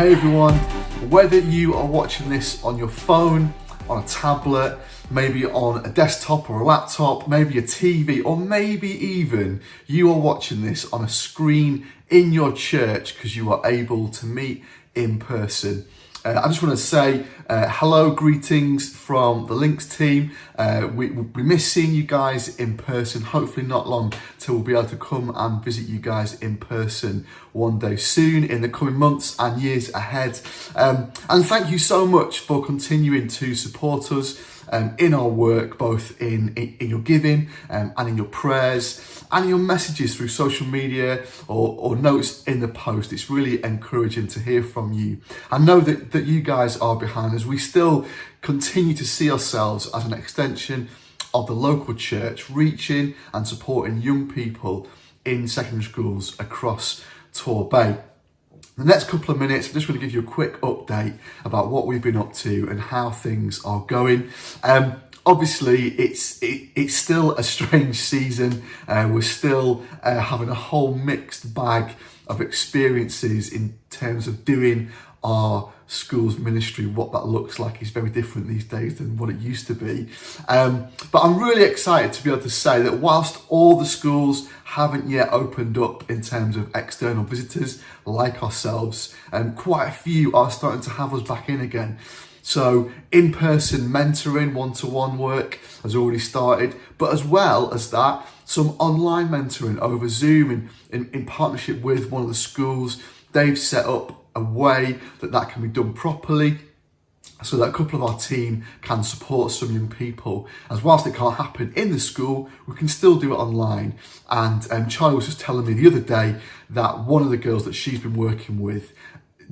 Hey everyone, whether you are watching this on your phone, on a tablet, maybe on a desktop or a laptop, maybe a TV, or maybe even you are watching this on a screen in your church because you are able to meet in person. I just want to say hello, greetings from the LiNX team. We miss seeing you guys in person. Hopefully not long till we'll be able to come and visit you guys in person one day soon in the coming months and years ahead. And thank you so much for continuing to support us in our work, both in your giving and in your prayers and your messages through social media or notes in the post. It's really encouraging to hear from you. I know that you guys are behind us. We still continue to see ourselves as an extension of the local church, reaching and supporting young people in secondary schools across Torbay. The next couple of minutes, I'm just going to give you a quick update about what we've been up to and how things are going. Obviously, it's still a strange season. We're still having a whole mixed bag of experiences in terms of doing our school's ministry. What that looks like is very different these days than what it used to be. But I'm really excited to be able to say that whilst all the schools haven't yet opened up in terms of external visitors like ourselves, quite a few are starting to have us back in again. So in-person mentoring, one-to-one work has already started, but as well as that, some online mentoring over Zoom in partnership with one of the schools. They've set up a way that can be done properly so that a couple of our team can support some young people. As whilst it can't happen in the school, we can still do it online. And Charlie was just telling me the other day that one of the girls that she's been working with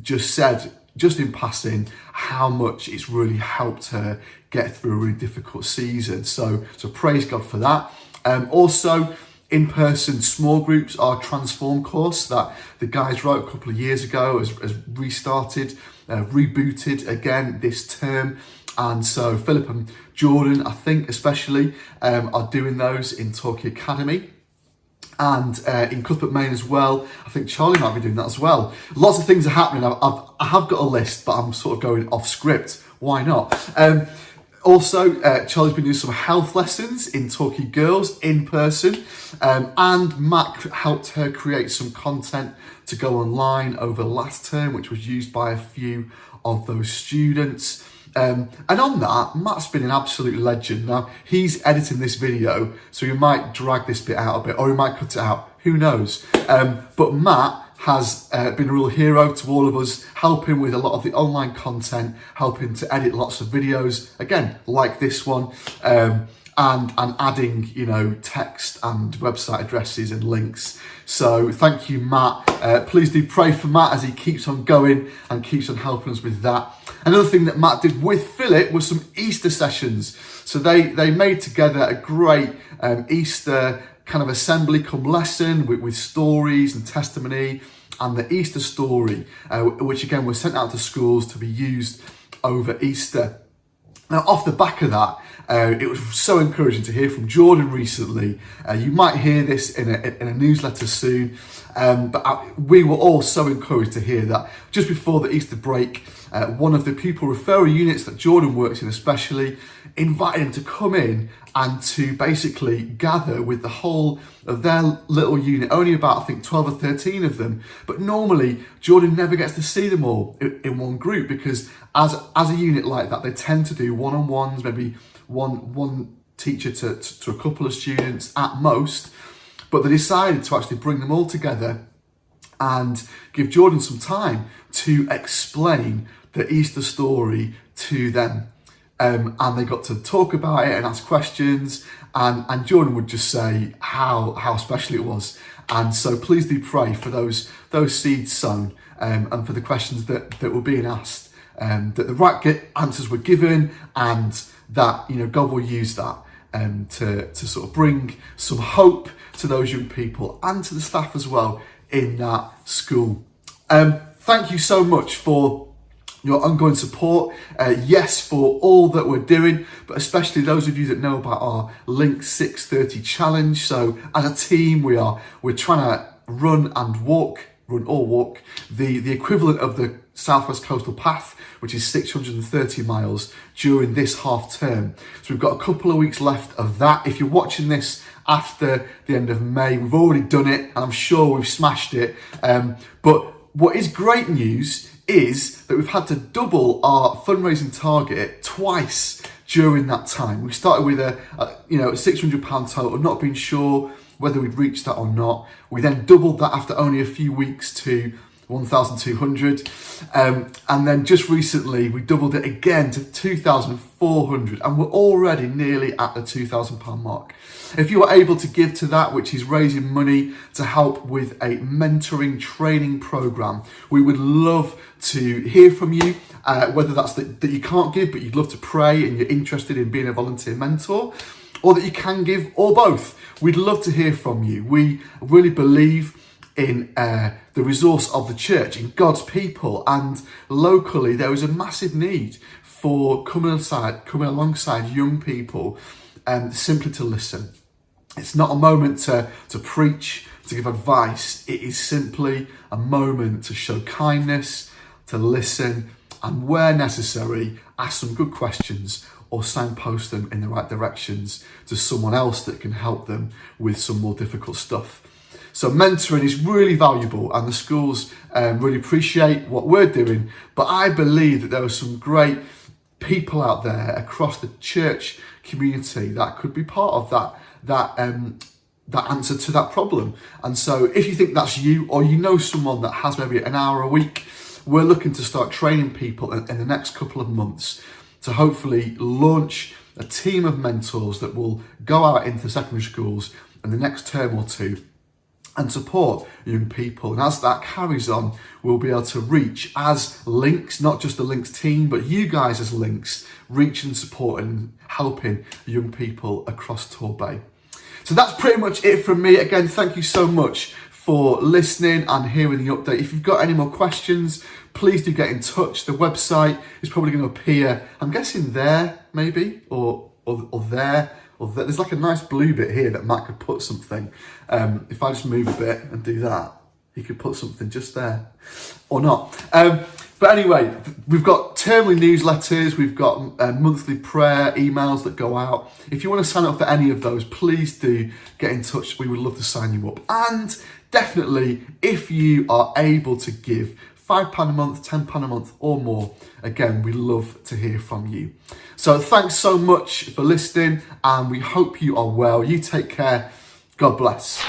just said, just in passing, how much it's really helped her get through a really difficult season. So praise God for that. Also, in-person small groups, our Transform course that the guys wrote a couple of years ago has restarted, rebooted again this term. And so Philip and Jordan, I think especially, are doing those in Torquay Academy. And in Cuthbert, Maine as well. I think Charlie might be doing that as well. Lots of things are happening. I have got a list, but I'm sort of going off script. Why not? Also, Charlie's been doing some health lessons in Torquay Girls in person. And Matt helped her create some content to go online over last term, which was used by a few of those students. And on that, Matt's been an absolute legend. Now, he's editing this video, so he might drag this bit out a bit, or he might cut it out. Who knows? But Matt has been a real hero to all of us, helping with a lot of the online content, helping to edit lots of videos, again, like this one, and adding, text and website addresses and links. So thank you, Matt. Please do pray for Matt as he keeps on going and keeps on helping us with that. Another thing that Matt did with Philip was some Easter sessions. So they made together a great Easter kind of assembly come lesson with stories and testimony, and the Easter story, which again was sent out to schools to be used over Easter. Now, off the back of that, it was so encouraging to hear from Jordan recently. You might hear this in a newsletter soon, but we were all so encouraged to hear that just before the Easter break, one of the pupil referral units that Jordan works in especially invited him to come in and to basically gather with the whole of their little unit, only about, I think, 12 or 13 of them. But normally, Jordan never gets to see them all in one group because as a unit like that, they tend to do one-on-ones, maybe one teacher to a couple of students at most. But they decided to actually bring them all together and give Jordan some time to explain the Easter story to them. And they got to talk about it and ask questions, and Jordan would just say how special it was. And so please do pray for those seeds sown, and for the questions that were being asked, that the right answers were given, and that God will use that to sort of bring some hope to those young people and to the staff as well in that school. Thank you so much for your ongoing support. Yes, for all that we're doing, but especially those of you that know about our LiNX 630 challenge. So as a team, we're trying to run and walk run or walk, the equivalent of the Southwest Coastal Path, which is 630 miles during this half term. So we've got a couple of weeks left of that. If you're watching this after the end of May, we've already done it, and I'm sure we've smashed it. But what is great news is that we've had to double our fundraising target twice during that time. We started with a £600 total, not being sure whether we'd reach that or not. We then doubled that after only a few weeks to 1,200, and then just recently we doubled it again to 2,400, and we're already nearly at the £2,000 mark. If you are able to give to that, which is raising money to help with a mentoring training program, we would love to hear from you, whether that's that you can't give but you'd love to pray and you're interested in being a volunteer mentor, or that you can give, or both. We'd love to hear from you. We really believe in the resource of the church, in God's people, and locally there is a massive need for coming alongside young people and simply to listen. It's not a moment to preach, to give advice. It is simply a moment to show kindness, to listen, and where necessary, ask some good questions or signpost them in the right directions to someone else that can help them with some more difficult stuff. So mentoring is really valuable, and the schools really appreciate what we're doing. But I believe that there are some great people out there across the church community that could be part of that answer to that problem. And so if you think that's you, or you know someone that has maybe an hour a week, we're looking to start training people in the next couple of months to hopefully launch a team of mentors that will go out into secondary schools in the next term or two and support young people. And as that carries on, we'll be able to reach as LiNX, not just the LiNX team, but you guys as LiNX, reaching, supporting, helping young people across Torbay. So that's pretty much it from me. Again, thank you so much for listening and hearing the update. If you've got any more questions, please do get in touch. The website is probably going to appear, I'm guessing there, maybe, or there. There's like a nice blue bit here that Matt could put something. If I just move a bit and do that, he could put something just there, or not. But anyway, we've got termly newsletters, we've got monthly prayer emails that go out. If you want to sign up for any of those, please do get in touch. We would love to sign you up. And definitely, if you are able to give £5 a month, £10 a month or more, again, we love to hear from you. So thanks so much for listening, and we hope you are well. You take care. God bless.